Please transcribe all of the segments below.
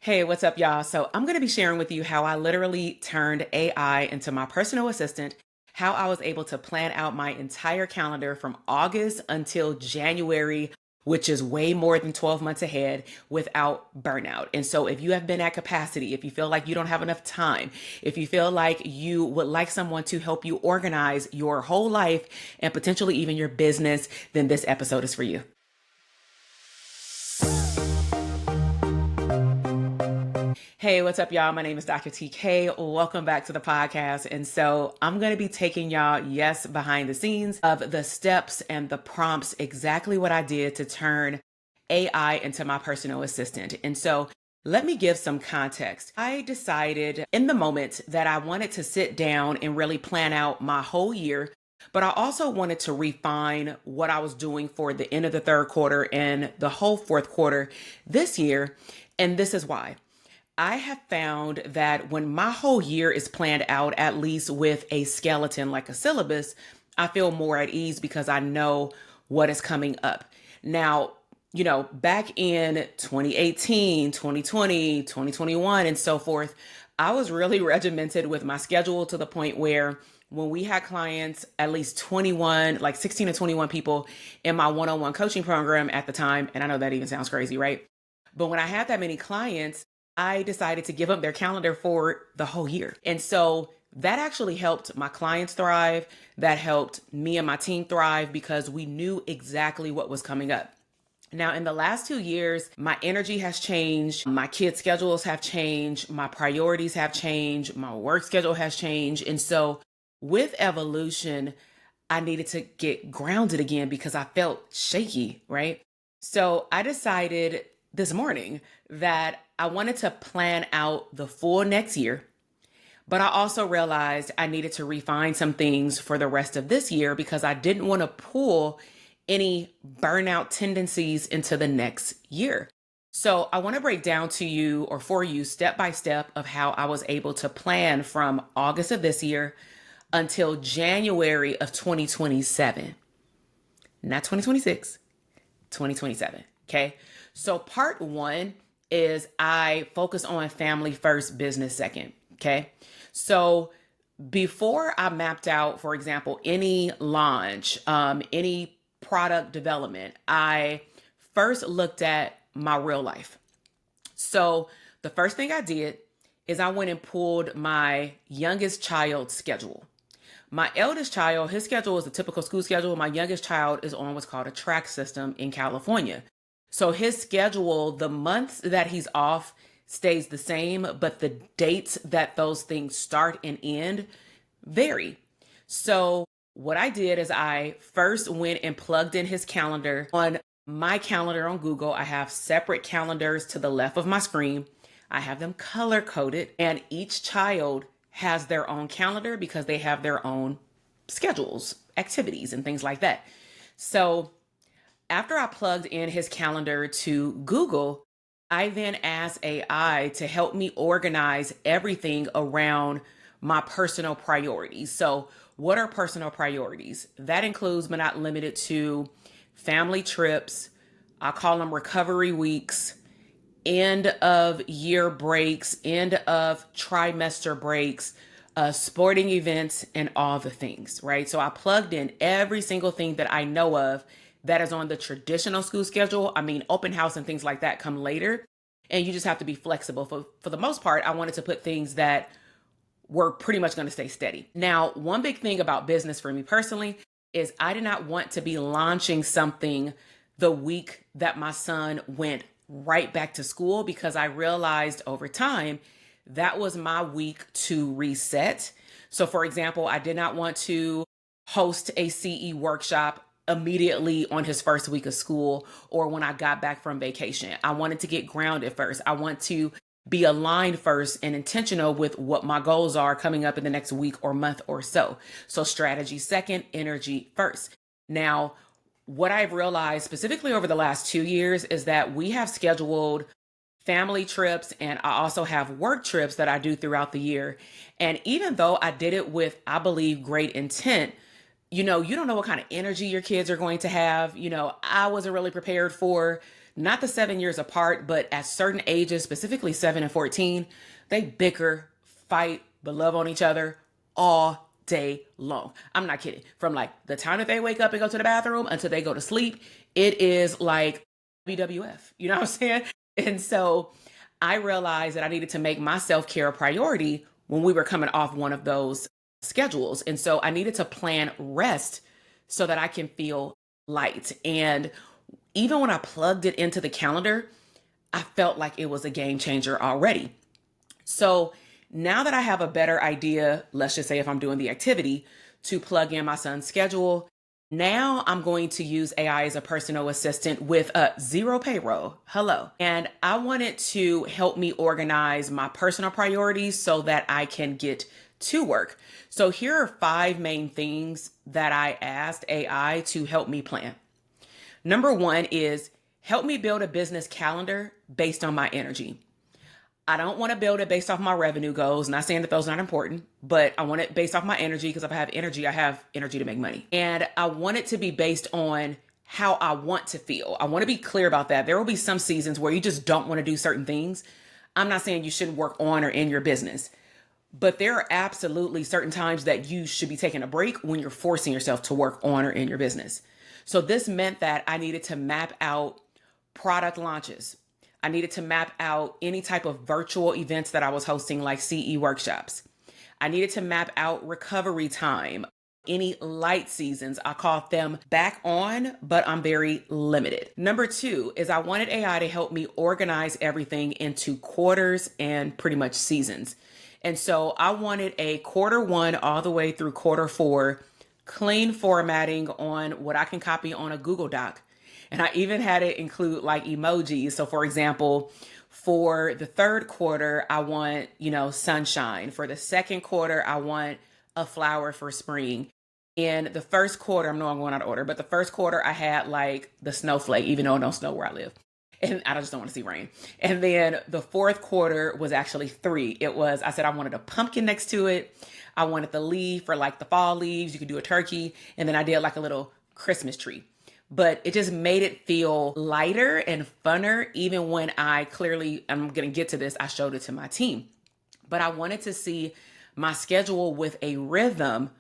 Hey, what's up, y'all? So, I'm going to be sharing with you how I literally turned AI into my personal assistant, how I was able to plan out my entire calendar from August until January, which is way more than 12 months ahead without burnout. And so, if you have been at capacity, if you feel like you don't have enough time, if you feel like you would like someone to help you organize your whole life and potentially even your business, then this episode is for you. Hey, what's up, y'all? My name is Dr. TK. Welcome back to the podcast. And so I'm going to be taking y'all, yes, behind the scenes of the steps and the prompts, exactly what I did to turn AI into my personal assistant. And so let me give some context. I decided in the moment that I wanted to sit down and really plan out my whole year, but I also wanted to refine what I was doing for the end of the third quarter and the whole fourth quarter this year. And this is why. I have found that when my whole year is planned out, at least with a skeleton like a syllabus, I feel more at ease because I know what is coming up. Now, back in 2018, 2020, 2021, and so forth, I was really regimented with my schedule to the point where when we had clients, at least 21, like 16 to 21 people in my one-on-one coaching program at the time, and I know that even sounds crazy, right? But when I had that many clients, I decided to give them their calendar for the whole year. And so that actually helped my clients thrive. That helped me and my team thrive because we knew exactly what was coming up. Now, in the last 2 years, my energy has changed. My kids' schedules have changed. My priorities have changed. My work schedule has changed. And so with evolution, I needed to get grounded again because I felt shaky, right? So I decided this morning that I wanted to plan out the full next year, but I also realized I needed to refine some things for the rest of this year because I didn't want to pull any burnout tendencies into the next year. So I want to break down to you or for you step by step of how I was able to plan from August of this year until January of 2027. Not 2026, 2027. Okay. So part one is I focus on family first, business second. Okay. So before I mapped out, for example, any launch, any product development, I first looked at my real life. So the first thing I did is I went and pulled my youngest child's schedule. My eldest child, his schedule is a typical school schedule. My youngest child is on what's called a track system in California. So his schedule, the months that he's off stays the same, but the dates that those things start and end vary. So what I did is I first went and plugged in his calendar. On my calendar on Google, I have separate calendars to the left of my screen. I have them color coded, and each child has their own calendar because they have their own schedules, activities, and things like that. So after I plugged in his calendar to Google, I then asked AI to help me organize everything around my personal priorities. So what are personal priorities? That includes, but not limited to, family trips. I call them recovery weeks, end of year breaks, end of trimester breaks, sporting events, and all the things, right? So I plugged in every single thing that I know of that is on the traditional school schedule. I mean, open house and things like that come later. And you just have to be flexible. For the most part, I wanted to put things that were pretty much going to stay steady. Now, one big thing about business for me personally is I did not want to be launching something the week that my son went right back to school because I realized over time that was my week to reset. So for example, I did not want to host a CE workshop immediately on his first week of school or when I got back from vacation. I wanted to get grounded first. I want to be aligned first and intentional with what my goals are coming up in the next week or month or so. So strategy second, energy first. Now, what I've realized specifically over the last 2 years is that we have scheduled family trips and I also have work trips that I do throughout the year. And even though I did it with, I believe, great intent, you don't know what kind of energy your kids are going to have. I wasn't really prepared for not the 7 years apart, but at certain ages, specifically 7 and 14, they bicker, fight, but love on each other all day long. I'm not kidding. From like the time that they wake up and go to the bathroom until they go to sleep, it is like WWF. You know what I'm saying? And so I realized that I needed to make my self-care a priority when we were coming off one of those schedules. And so I needed to plan rest so that I can feel light. And even when I plugged it into the calendar, I felt like it was a game changer already. So now that I have a better idea, let's just say if I'm doing the activity, to plug in my son's schedule, now I'm going to use AI as a personal assistant with a zero payroll. Hello. And I want it to help me organize my personal priorities so that I can get to work. So here are 5 main things that I asked AI to help me plan. Number 1 is help me build a business calendar based on my energy. I don't want to build it based off my revenue goals. Not saying that those are not important, but I want it based off my energy, because if I have energy to make money. And I want it to be based on how I want to feel. I want to be clear about that. There will be some seasons where you just don't want to do certain things. I'm not saying you shouldn't work on or in your business, but there are absolutely certain times that you should be taking a break when you're forcing yourself to work on or in your business. So this meant that I needed to map out product launches. I needed to map out any type of virtual events that I was hosting, like CE workshops. I needed to map out recovery time, any light seasons. I call them back on, but I'm very limited. Number 2 is I wanted AI to help me organize everything into quarters and pretty much seasons. And so I wanted a quarter 1 all the way through quarter 4, clean formatting on what I can copy on a Google Doc. And I even had it include like emojis. So for example, for the 3rd quarter, I want, sunshine. For the 2nd quarter, I want a flower for spring. In the 1st quarter, I'm going out of order, but the 1st quarter I had like the snowflake, even though it don't snow where I live. And I just don't want to see rain. And then the 4th quarter was actually 3. I said I wanted a pumpkin next to it. I wanted the leaf for like the fall leaves. You could do a turkey. And then I did like a little Christmas tree. But it just made it feel lighter and funner, even when I'm going to get to this, I showed it to my team. But I wanted to see my schedule with a rhythm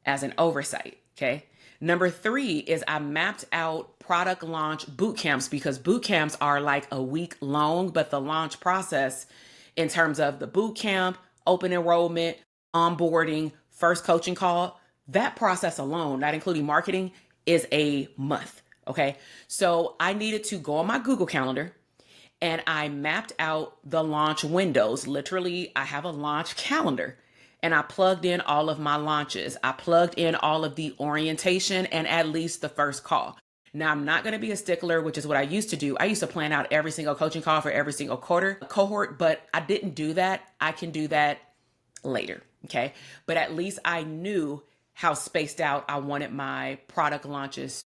as an oversight, okay? Number 3 is I mapped out product launch boot camps, because boot camps are like a week long, but the launch process in terms of the boot camp, open enrollment, onboarding, first coaching call, that process alone, not including marketing, is a month. Okay. So I needed to go on my Google Calendar and I mapped out the launch windows. Literally, I have a launch calendar and I plugged in all of my launches. I plugged in all of the orientation and at least the first call. Now, I'm not going to be a stickler, which is what I used to do. I used to plan out every single coaching call for every single cohort, but I didn't do that. I can do that later. Okay. But at least I knew how spaced out I wanted my product launches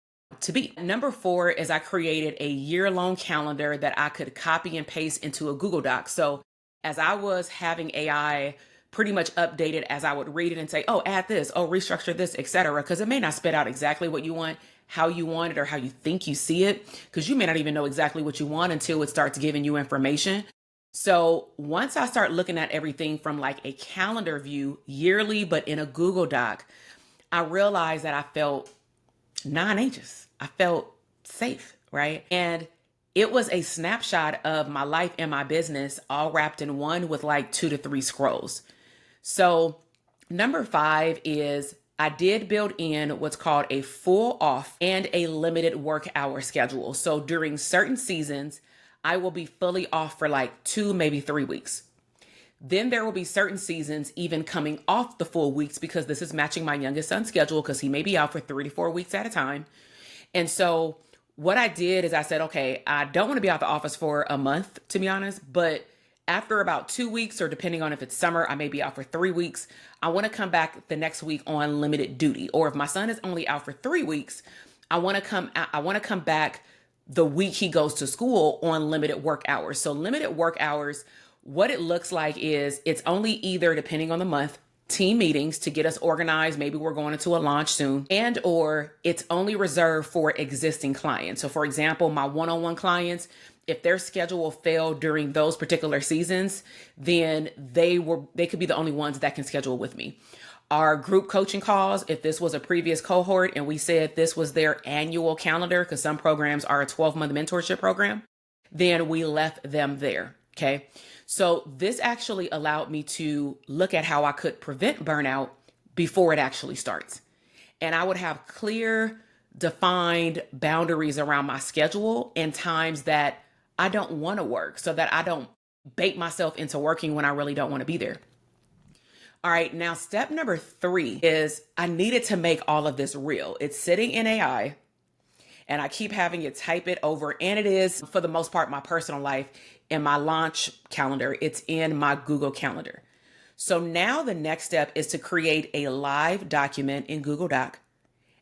to be. Number 4 is I created a year-long calendar that I could copy and paste into a Google Doc. So as I was having AI pretty much updated as I would read it and say, oh, add this, oh, restructure this, etc., because it may not spit out exactly what you want, how you want it, or how you think you see it, because you may not even know exactly what you want until it starts giving you information. So once I start looking at everything from like a calendar view yearly, but in a Google Doc, I realized that I felt non-anxious. I felt safe, right? And it was a snapshot of my life and my business all wrapped in one with like 2 to 3 scrolls. So number 5 is I did build in what's called a full off and a limited work hour schedule. So during certain seasons, I will be fully off for like 2, maybe 3 weeks. Then there will be certain seasons even coming off the full weeks, because this is matching my youngest son's schedule, because he may be out for 3 to 4 weeks at a time. And so what I did is I said, okay, I don't want to be out the office for a month, to be honest, but after about 2 weeks, or depending on if it's summer, I may be out for 3 weeks. I want to come back the next week on limited duty. Or if my son is only out for 3 weeks, I want to come back the week he goes to school on limited work hours. So limited work hours, what it looks like is it's only either, depending on the month, team meetings to get us organized. Maybe we're going into a launch soon, and or it's only reserved for existing clients. So for example, my one-on-one clients, if their schedule failed during those particular seasons, then they could be the only ones that can schedule with me. Our group coaching calls, if this was a previous cohort and we said this was their annual calendar, because some programs are a 12-month mentorship program, then we left them there. Okay. So this actually allowed me to look at how I could prevent burnout before it actually starts. And I would have clear, defined boundaries around my schedule and times that I don't want to work, so that I don't bait myself into working when I really don't want to be there. All right. Now, step number 3 is I needed to make all of this real. It's sitting in AI. And I keep having it type it over. And it is, for the most part, my personal life. In my launch calendar, it's in my Google Calendar. So now the next step is to create a live document in Google Doc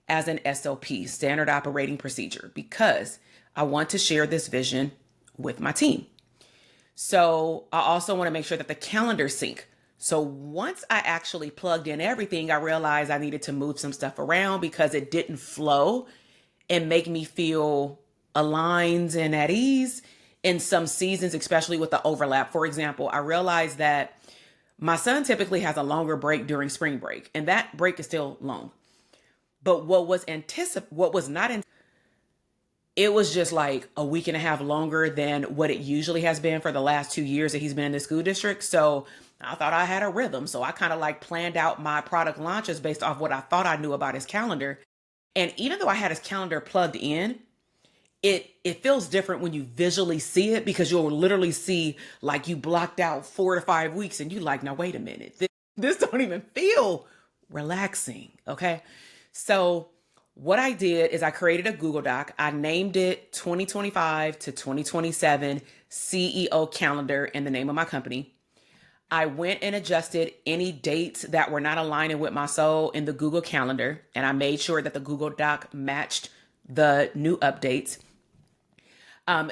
as an SOP, standard operating procedure, because I want to share this vision with my team. So I also want to make sure that the calendar sync. So once I actually plugged in everything, I realized I needed to move some stuff around because it didn't flow and make me feel aligned and at ease in some seasons, especially with the overlap. For example, I realized that my son typically has a longer break during spring break, and that break is still long. But what was not, it was just like a week and a half longer than what it usually has been for the last 2 years that he's been in the school district. So I thought I had a rhythm. So I kind of like planned out my product launches based off what I thought I knew about his calendar. And even though I had his calendar plugged in, it feels different when you visually see it, because you'll literally see like you blocked out 4 to 5 weeks and you like, now wait a minute, this don't even feel relaxing. Okay. So what I did is I created a Google Doc. I named it 2025 to 2027 CEO calendar in the name of my company. I went and adjusted any dates that were not aligning with my soul in the Google Calendar, and I made sure that the Google Doc matched the new updates.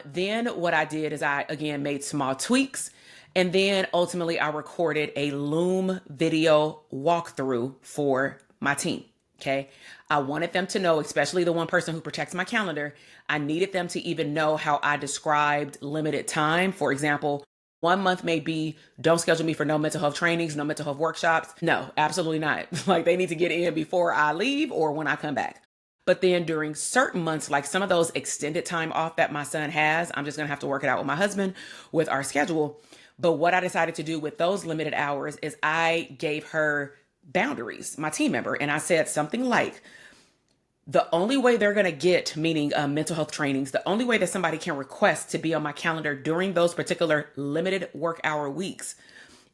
Then what I did is I, again, made small tweaks, and then ultimately I recorded a Loom video walkthrough for my team. Okay. I wanted them to know, especially the one person who protects my calendar, I needed them to even know how I described limited time. For example, 1 month may be, don't schedule me for no mental health trainings, no mental health workshops. No, absolutely not. Like they need to get in before I leave or when I come back. But then during certain months, like some of those extended time off that my son has, I'm just going to have to work it out with my husband with our schedule. But what I decided to do with those limited hours is I gave her boundaries, my team member. And I said something like, the only way they're going to get, meaning mental health trainings, the only way that somebody can request to be on my calendar during those particular limited work hour weeks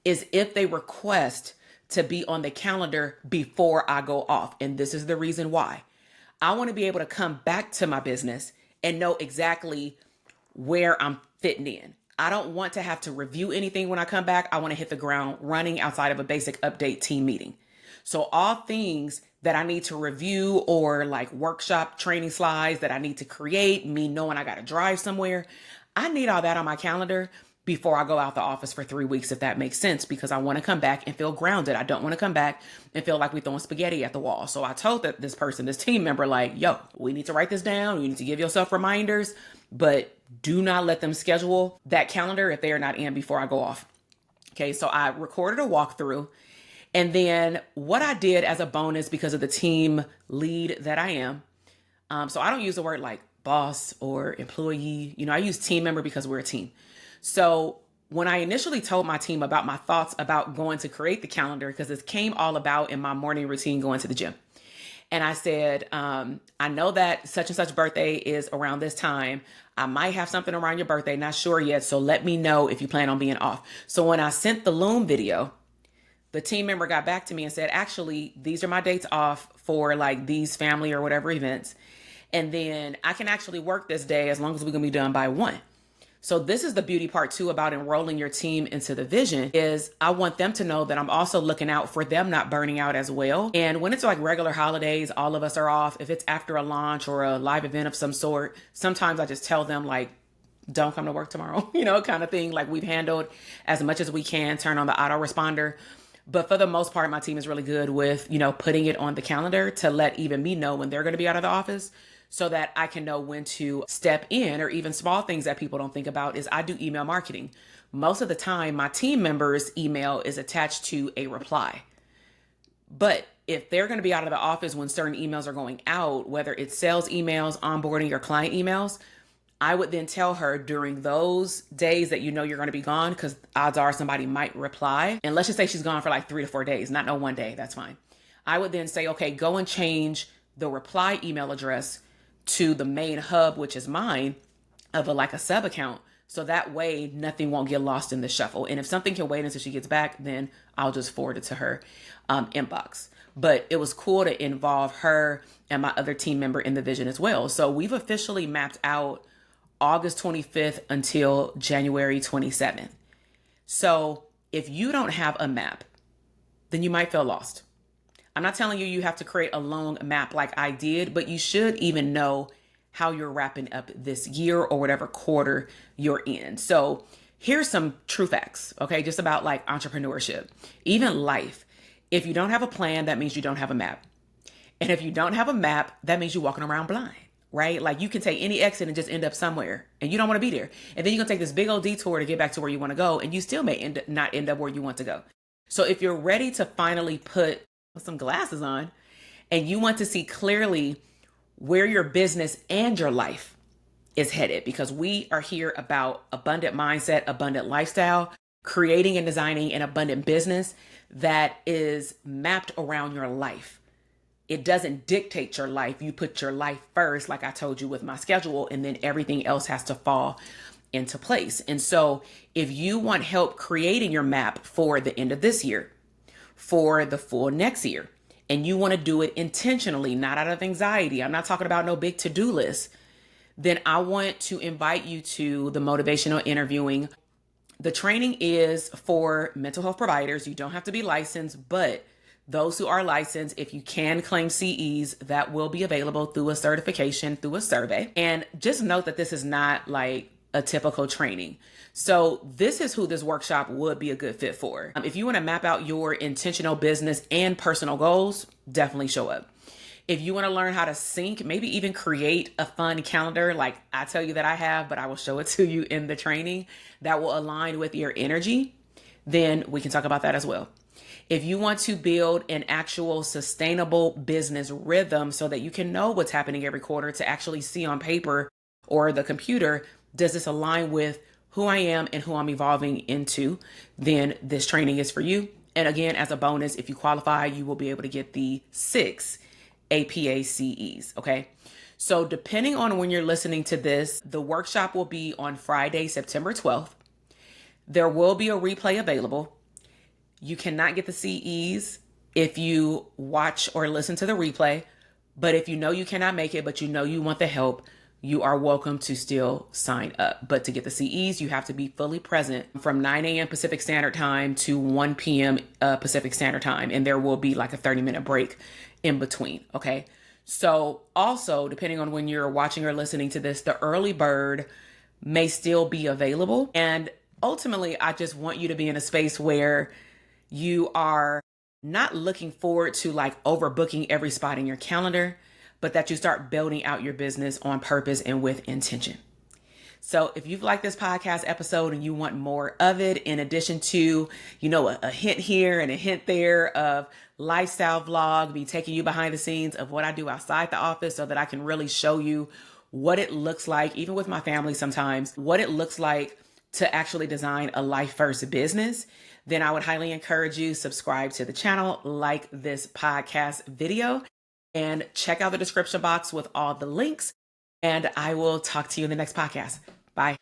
is if they request to be on the calendar before I go off. And this is the reason why. I want to be able to come back to my business and know exactly where I'm fitting in. I don't want to have to review anything when I come back. I want to hit the ground running outside of a basic update team meeting. So all things that I need to review or like workshop training slides that I need to create, me knowing I got to drive somewhere, I need all that on my calendar before I go out the office for 3 weeks, if that makes sense, because I want to come back and feel grounded. I don't want to come back and feel like we're throwing spaghetti at the wall. So I told this team member, like, yo, we need to write this down. You need to give yourself reminders, but do not let them schedule that calendar if they are not in before I go off. Okay, so I recorded a walkthrough. And then what I did as a bonus, because of the team lead that I am, so I don't use the word like boss or employee. I use team member because we're a team. So when I initially told my team about my thoughts about going to create the calendar, because it came all about in my morning routine going to the gym. And I said, I know that such and such birthday is around this time. I might have something around your birthday, not sure yet. So let me know if you plan on being off. So when I sent the Loom video, the team member got back to me and said, actually, these are my dates off for like these family or whatever events. And then I can actually work this day as long as we're going to be done by 1. So this is the beauty part too about enrolling your team into the vision, is I want them to know that I'm also looking out for them not burning out as well. And when it's like regular holidays, all of us are off. If it's after a launch or a live event of some sort, sometimes I just tell them like, don't come to work tomorrow, kind of thing. Like we've handled as much as we can, turn on the autoresponder. But for the most part, my team is really good with, putting it on the calendar to let even me know when they're going to be out of the office so that I can know when to step in. Or even small things that people don't think about is I do email marketing. Most of the time, my team members' email is attached to a reply. But if they're going to be out of the office when certain emails are going out, whether it's sales emails, onboarding, or client emails, I would then tell her during those days that you're going to be gone, because odds are somebody might reply. And let's just say she's gone for like 3 to 4 days, not no one day. That's fine. I would then say, okay, go and change the reply email address to the main hub, which is mine, of a sub account. So that way nothing won't get lost in the shuffle. And if something can wait until she gets back, then I'll just forward it to her inbox. But it was cool to involve her and my other team member in the vision as well. So we've officially mapped out August 25th until January 27th. So if you don't have a map, then you might feel lost. I'm not telling you have to create a long map like I did, but you should even know how you're wrapping up this year or whatever quarter you're in. So here's some true facts, okay? Just about like entrepreneurship, even life. If you don't have a plan, that means you don't have a map. And if you don't have a map, that means you're walking around blind, right? Like you can take any exit and just end up somewhere and you don't want to be there. And then you're gonna take this big old detour to get back to where you want to go, and you still may not end up where you want to go. So if you're ready to finally put some glasses on and you want to see clearly where your business and your life is headed, because we are here about abundant mindset, abundant lifestyle, creating and designing an abundant business that is mapped around your life. It doesn't dictate your life. You put your life first, like I told you with my schedule, and then everything else has to fall into place. And so if you want help creating your map for the end of this year, for the full next year, and you want to do it intentionally, not out of anxiety, I'm not talking about no big to-do list, then I want to invite you to the motivational interviewing. The training is for mental health providers. You don't have to be licensed, but those who are licensed, if you can claim CEs, that will be available through a certification, through a survey. And just note that this is not like a typical training. So this is who this workshop would be a good fit for. If you want to map out your intentional business and personal goals, definitely show up. If you want to learn how to sync, maybe even create a fun calendar like I tell you that I have, but I will show it to you in the training that will align with your energy, then we can talk about that as well. If you want to build an actual sustainable business rhythm so that you can know what's happening every quarter, to actually see on paper or the computer, does this align with who I am and who I'm evolving into, then this training is for you. And again, as a bonus, if you qualify, you will be able to get the 6 APA CEs, okay? So depending on when you're listening to this, the workshop will be on Friday, September 12th. There will be a replay available. You cannot get the CEs if you watch or listen to the replay, but if you know you cannot make it, but you know you want the help, you are welcome to still sign up. But to get the CEs, you have to be fully present from 9 a.m. Pacific Standard Time to 1 p.m. Pacific Standard Time. And there will be like a 30-minute break in between, okay? So also, depending on when you're watching or listening to this, the early bird may still be available. And ultimately, I just want you to be in a space where you are not looking forward to like overbooking every spot in your calendar, but that you start building out your business on purpose and with intention. So if you've liked this podcast episode and you want more of it, in addition to, a hint here and a hint there of lifestyle vlog, be taking you behind the scenes of what I do outside the office so that I can really show you what it looks like, even with my family sometimes, what it looks like to actually design a life first business, then I would highly encourage you subscribe to the channel, like this podcast video, and check out the description box with all the links. And I will talk to you in the next podcast. Bye.